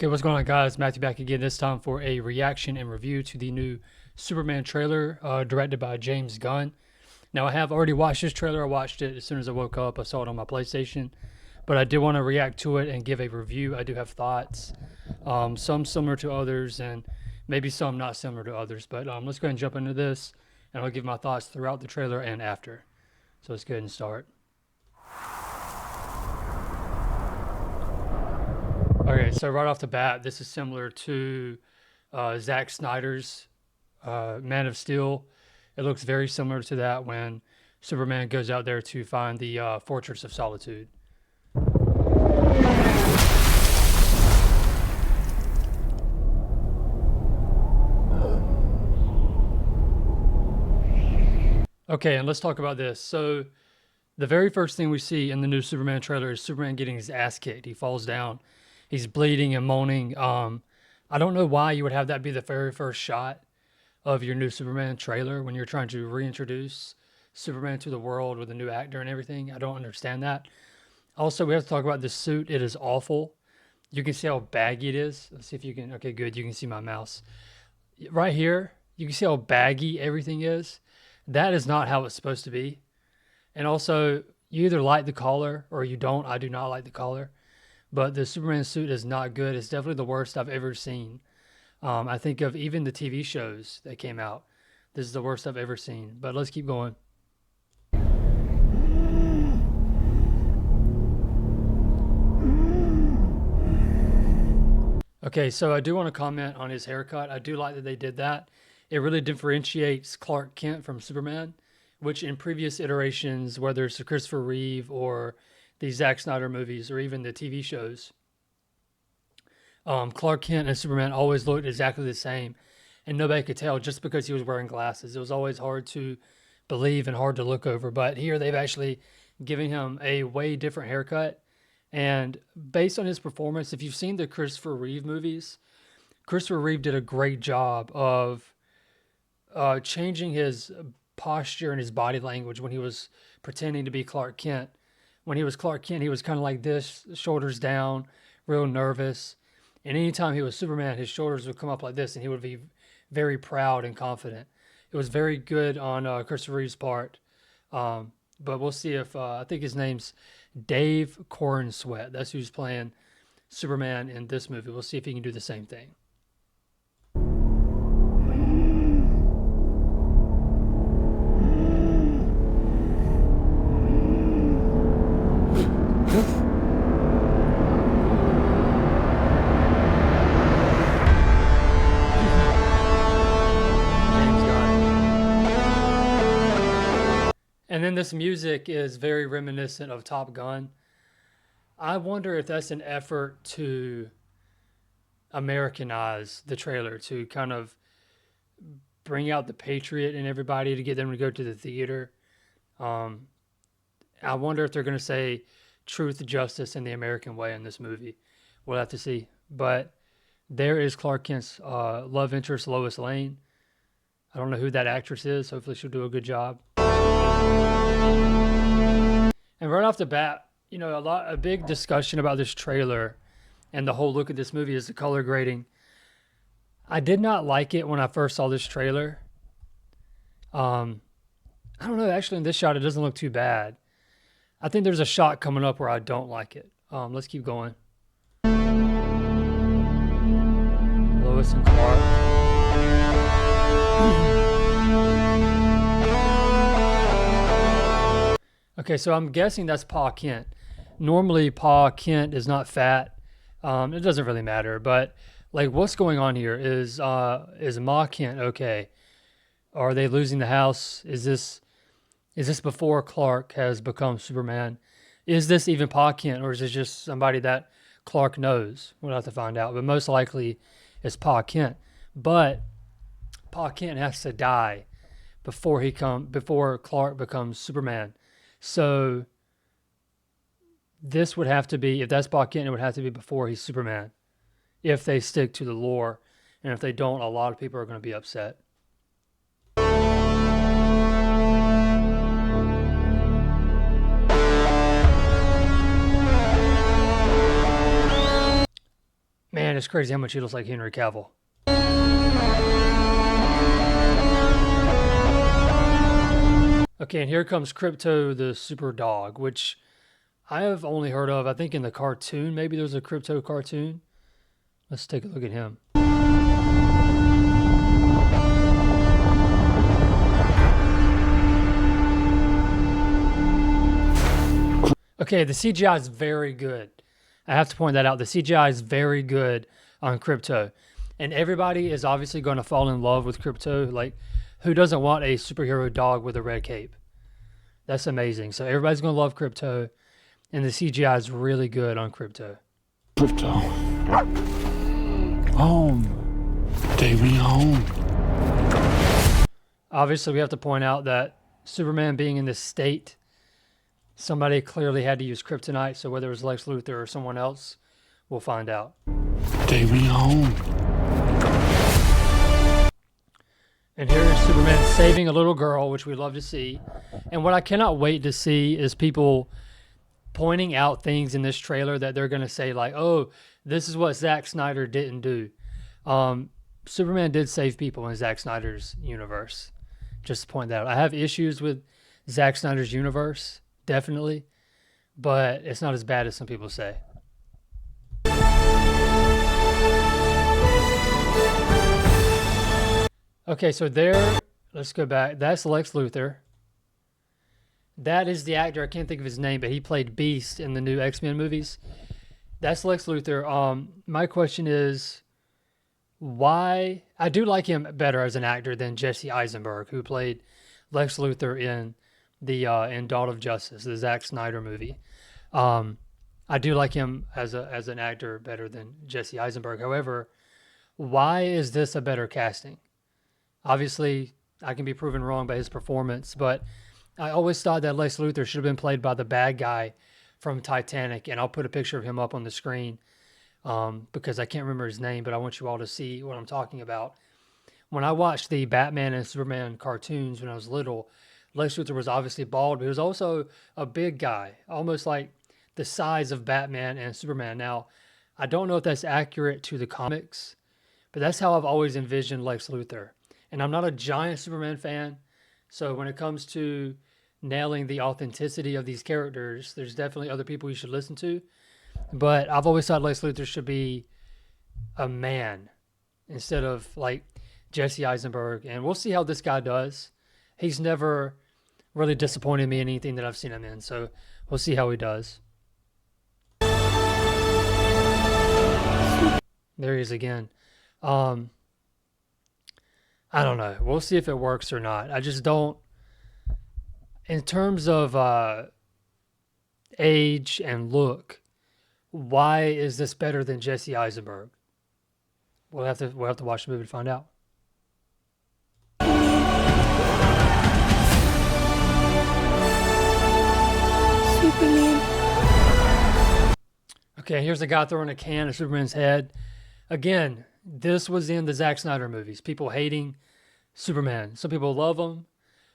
Okay, what's going on, guys? Matthew back again, this time for a reaction and review to the new Superman trailer directed by James Gunn. Now, I have already watched this trailer. I watched it as soon as I woke up. I saw it on my PlayStation, but I did want to react to it and give a review. I do have thoughts, some similar to others and maybe some not similar to others. But let's go ahead and jump into this, and I'll give my thoughts throughout the trailer and after. So let's go ahead and start. Okay, so right off the bat, this is similar to Zack Snyder's Man of Steel. It looks very similar to that when Superman goes out there to find the Fortress of Solitude. Okay, and let's talk about this. So, the very first thing we see in the new Superman trailer is Superman getting his ass kicked. He falls down. He's bleeding and moaning. I don't know why you would have that be the very first shot of your new Superman trailer when you're trying to reintroduce Superman to the world with a new actor and everything. I don't understand that. Also, we have to talk about this suit. It is awful. You can see how baggy it is. Let's see if you can. Okay, good. You can see my mouse. Right here, you can see how baggy everything is. That is not how it's supposed to be. And also, you either like the collar or you don't. I do not like the collar. But the Superman suit is not good. It's definitely the worst I've ever seen. I think of even the TV shows that came out. This is the worst I've ever seen. But let's keep going. Okay, so I do want to comment on his haircut. I do like that they did that. It really differentiates Clark Kent from Superman, which in previous iterations, whether it's the Christopher Reeve or the Zack Snyder movies or even the TV shows, Clark Kent and Superman always looked exactly the same, and nobody could tell just because he was wearing glasses. It was always hard to believe and hard to look over. But here they've actually given him a way different haircut. And based on his performance, if you've seen the Christopher Reeve movies, Christopher Reeve did a great job of changing his posture and his body language when he was pretending to be Clark Kent. When he was Clark Kent, he was kind of like this, shoulders down, real nervous. And anytime he was Superman, his shoulders would come up like this, and he would be very proud and confident. It was very good on Christopher Reeve's part. But we'll see if, I think his name's Dave Cornsweet. That's who's playing Superman in this movie. We'll see if he can do the same thing. And then this music is very reminiscent of Top Gun. I wonder if that's an effort to Americanize the trailer, to kind of bring out the patriot in everybody, to get them to go to the theater. Um, I wonder if they're going to say truth, justice, and the American way in this movie. We'll have to see. But there is Clark Kent's love interest, Lois Lane. I don't know who that actress is. Hopefully she'll do a good job. And right off the bat, you know, a big discussion about this trailer and the whole look of this movie is the color grading. I did not like it when I first saw this trailer. I don't know. Actually, in this shot, it doesn't look too bad. I think there's a shot coming up where I don't like it. Let's keep going. Lois and Clark. Okay, so I'm guessing that's Pa Kent. Normally, Pa Kent is not fat. It doesn't really matter, but like, what's going on here? Is Ma Kent okay? Are they losing the house? Is this before Clark has become Superman? Is this even Pa Kent, or is this just somebody that Clark knows? We'll have to find out, but most likely it's Pa Kent. But Pa Kent has to die before Clark becomes Superman. So this would have to be, if that's Pa Kent, it would have to be before he's Superman. If they stick to the lore, and if they don't, a lot of people are going to be upset. Man, it's crazy how much he looks like Henry Cavill. Okay, and here comes Crypto the Super Dog, which I have only heard of, I think, in the cartoon. Maybe there's a Crypto cartoon. Let's take a look at him. Okay, the CGI is very good. I have to point that out. The CGI is very good on Crypto. And everybody is obviously going to fall in love with Crypto. Like, who doesn't want a superhero dog with a red cape? That's amazing. So everybody's going to love Crypto. And the CGI is really good on Crypto. Crypto. Home. Take me home. Obviously, we have to point out that Superman being in this state, somebody clearly had to use kryptonite. So whether it was Lex Luthor or someone else, we'll find out. Take me home. And here is Superman saving a little girl, which we love to see. And what I cannot wait to see is people pointing out things in this trailer that they're going to say, like, oh, this is what Zack Snyder didn't do. Superman did save people in Zack Snyder's universe. Just to point that out. I have issues with Zack Snyder's universe, definitely. But it's not as bad as some people say. Okay, so there, let's go back. That's Lex Luthor. That is the actor, I can't think of his name, but he played Beast in the new X-Men movies. That's Lex Luthor. My question is, why? I do like him better as an actor than Jesse Eisenberg, who played Lex Luthor in the in Dawn of Justice, the Zack Snyder movie. I do like him as an actor better than Jesse Eisenberg. However, why is this a better casting? Obviously, I can be proven wrong by his performance, but I always thought that Lex Luthor should have been played by the bad guy from Titanic, and I'll put a picture of him up on the screen because I can't remember his name, but I want you all to see what I'm talking about. When I watched the Batman and Superman cartoons when I was little, Lex Luthor was obviously bald, but he was also a big guy, almost like the size of Batman and Superman. Now, I don't know if that's accurate to the comics, but that's how I've always envisioned Lex Luthor. And I'm not a giant Superman fan, so when it comes to nailing the authenticity of these characters, there's definitely other people you should listen to. But I've always thought Lex Luthor should be a man instead of like Jesse Eisenberg. And we'll see how this guy does. He's never really disappointed me in anything that I've seen him in, so we'll see how he does. There he is again. I don't know. We'll see if it works or not. I just don't. In terms of age and look, why is this better than Jesse Eisenberg? We'll have to watch the movie to find out. Superman. Okay, here's a guy throwing a can at Superman's head. Again, this was in the Zack Snyder movies. People hating Superman. Some people love him.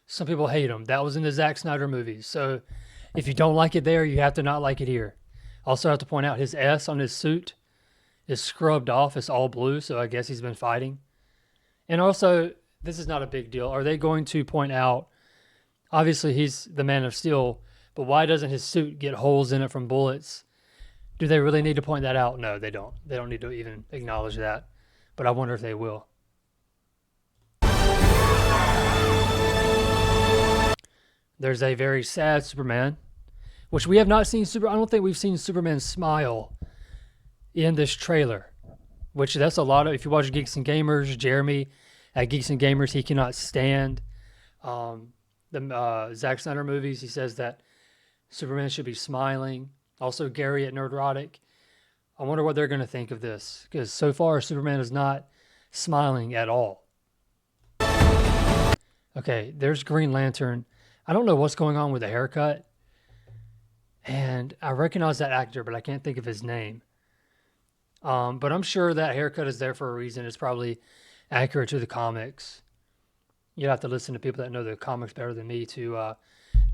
Some people hate him. That was in the Zack Snyder movies. So if you don't like it there, you have to not like it here. Also have to point out his S on his suit is scrubbed off. It's all blue, so I guess he's been fighting. And also, this is not a big deal. Are they going to point out, obviously he's the Man of Steel, but why doesn't his suit get holes in it from bullets? Do they really need to point that out? No, they don't. They don't need to even acknowledge that. But I wonder if they will. There's a very sad Superman, which we have not seen. I don't think we've seen Superman smile in this trailer, which that's a lot of. If you watch Geeks and Gamers, Jeremy at Geeks and Gamers, he cannot stand the Zack Snyder movies. He says that Superman should be smiling. Also, Gary at Nerdrotic. I wonder what they're going to think of this, because so far Superman is not smiling at all. Okay, there's Green Lantern. I don't know what's going on with the haircut, and I recognize that actor, but I can't think of his name. But I'm sure that haircut is there for a reason. It's probably accurate to the comics. You'd have to listen to people that know the comics better than me to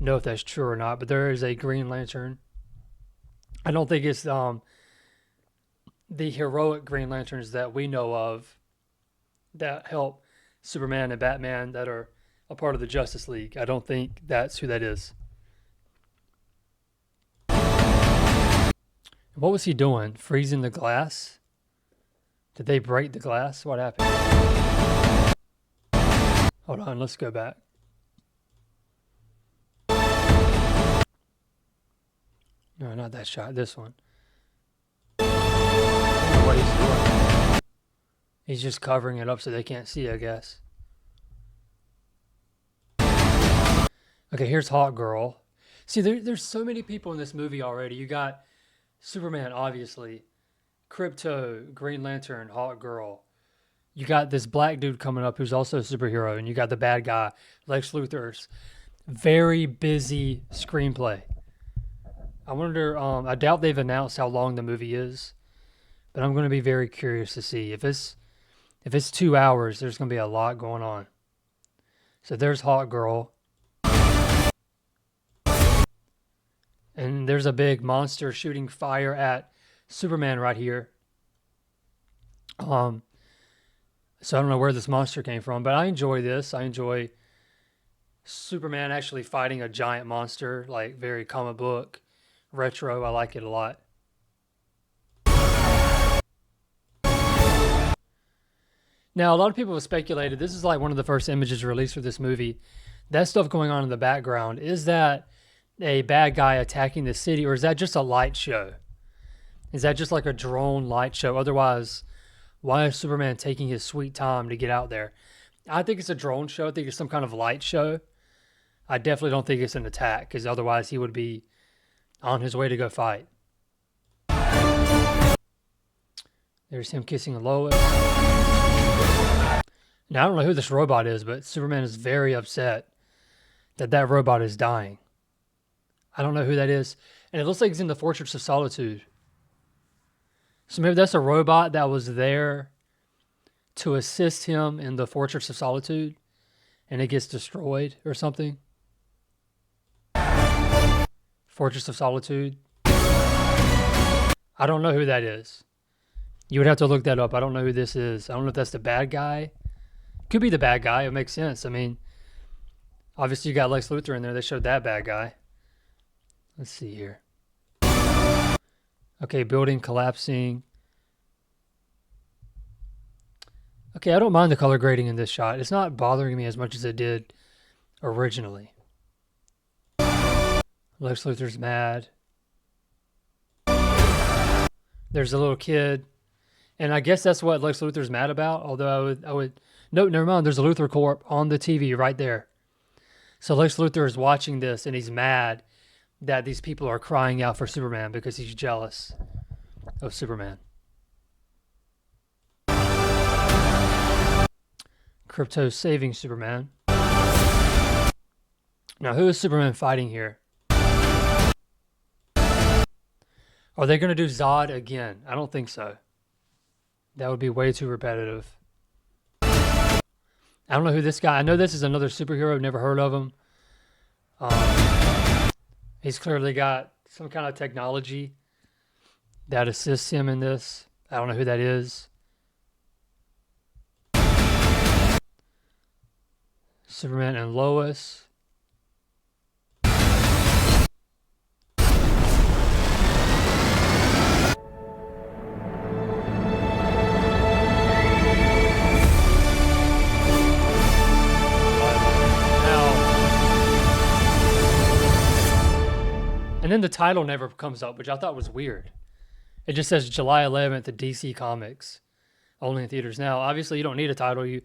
know if that's true or not. But there is a Green Lantern. I don't think it's the heroic Green Lanterns that we know of that help Superman and Batman that are a part of the Justice League. I don't think that's who that is. What was he doing? Freezing the glass? Did they break the glass? What happened? Hold on, let's go back. No, not that shot. This one. I don't know what he's doing. He's just covering it up so they can't see, I guess. Okay, here's Hawk Girl. See, there's so many people in this movie already. You got Superman, obviously. Crypto, Green Lantern, Hawk Girl. You got this black dude coming up who's also a superhero. And you got the bad guy, Lex Luthor's. Very busy screenplay. I wonder, I doubt they've announced how long the movie is. But I'm going to be very curious to see. If it's 2 hours, there's going to be a lot going on. So there's Hawk Girl. And there's a big monster shooting fire at Superman right here. So I don't know where this monster came from, but I enjoy this. I enjoy Superman actually fighting a giant monster, like very comic book, retro. I like it a lot. Now, a lot of people have speculated, this is like one of the first images released for this movie. That stuff going on in the background, is that a bad guy attacking the city, or is that just a light show? Is that just like a drone light show? Otherwise, why is Superman taking his sweet time to get out there? I think it's a drone show. I think it's some kind of light show. I definitely don't think it's an attack, because otherwise he would be on his way to go fight. There's him kissing Lois. Now, I don't know who this robot is, but Superman is very upset that that robot is dying. I don't know who that is. And it looks like he's in the Fortress of Solitude. So maybe that's a robot that was there to assist him in the Fortress of Solitude, and it gets destroyed or something. Fortress of Solitude. I don't know who that is. You would have to look that up. I don't know who this is. I don't know if that's the bad guy. Could be the bad guy. It makes sense. I mean, obviously you got Lex Luthor in there. They showed that bad guy. Let's see here. Okay, building collapsing. Okay, I don't mind the color grading in this shot. It's not bothering me as much as it did originally. Lex Luthor's mad. There's a little kid. And I guess that's what Lex Luthor's mad about. Although I would no, never mind. There's a Luthor Corp on the TV right there. So Lex Luthor is watching this and he's mad that these people are crying out for Superman because he's jealous of Superman. Crypto saving Superman. Now, who is Superman fighting here? Are they going to do Zod again? I don't think so. That would be way too repetitive. I don't know who this guy... I know this is another superhero. I've never heard of him. He's clearly got some kind of technology that assists him in this. I don't know who that is. Superman and Lois. And then the title never comes up, which I thought was weird. It just says July 11th at DC Comics, only in theaters. Now, obviously, you don't need a title. You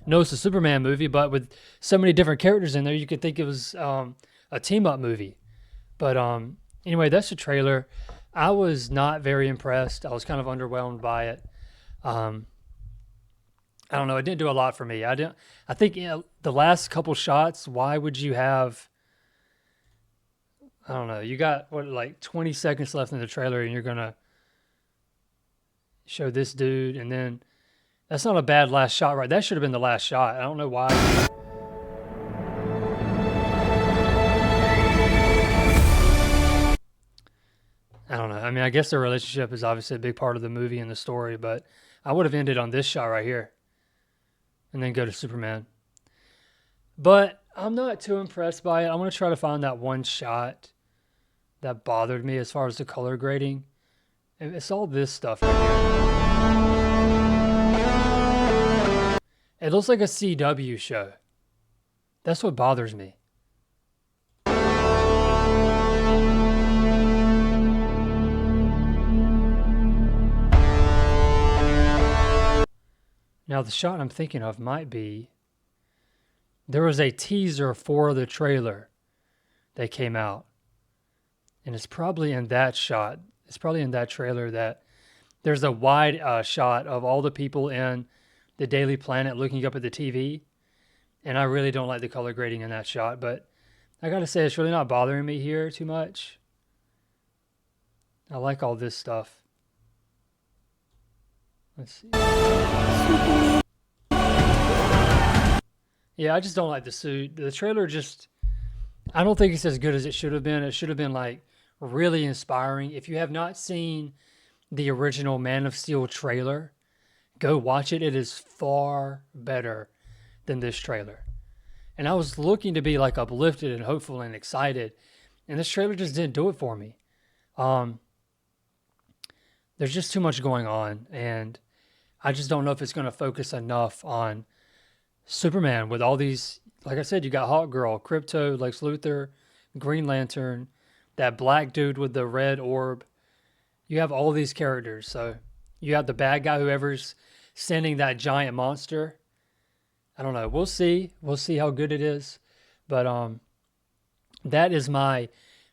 know it's a Superman movie, but with so many different characters in there, you could think it was a team-up movie. But anyway, that's the trailer. I was not very impressed. I was kind of underwhelmed by it. I don't know. It didn't do a lot for me. I think the last couple shots, why would you have... I don't know. You got, like 20 seconds left in the trailer, and you're going to show this dude, and then that's not a bad last shot, right? That should have been the last shot. I don't know why. I don't know. I mean, I guess their relationship is obviously a big part of the movie and the story, but I would have ended on this shot right here and then go to Superman. But I'm not too impressed by it. I'm going to try to find that one shot that bothered me as far as the color grading. It's all this stuff right here. It looks like a CW show. That's what bothers me. Now, the shot I'm thinking of might be, there was a teaser for the trailer that came out. And it's probably in that shot. It's probably in that trailer that there's a wide shot of all the people in the Daily Planet looking up at the TV. And I really don't like the color grading in that shot, but I gotta say, it's really not bothering me here too much. I like all this stuff. Let's see. Yeah, I just don't like the suit. The trailer just, I don't think it's as good as it should have been. It should have been like really inspiring. If you have not seen the original Man of Steel trailer, go watch it. It is far better than this trailer. And I was looking to be like uplifted and hopeful and excited, and this trailer just didn't do it for me. There's just too much going on, and I just don't know if it's going to focus enough on Superman with all these. Like I said, you got Hawkgirl, Crypto, Lex Luthor, Green Lantern, that black dude with the red orb. You have all these characters. So you have the bad guy, whoever's sending that giant monster. I don't know. We'll see. We'll see how good it is. But that is my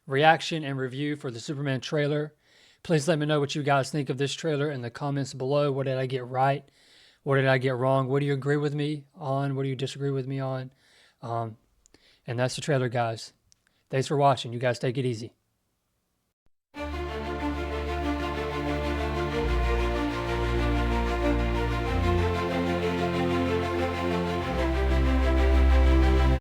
reaction and review for the Superman trailer. Please let me know what you guys think of this trailer in the comments below. What did I get right? What did I get wrong? What do you agree with me on? What do you disagree with me on? And that's the trailer, guys. Thanks for watching. You guys take it easy.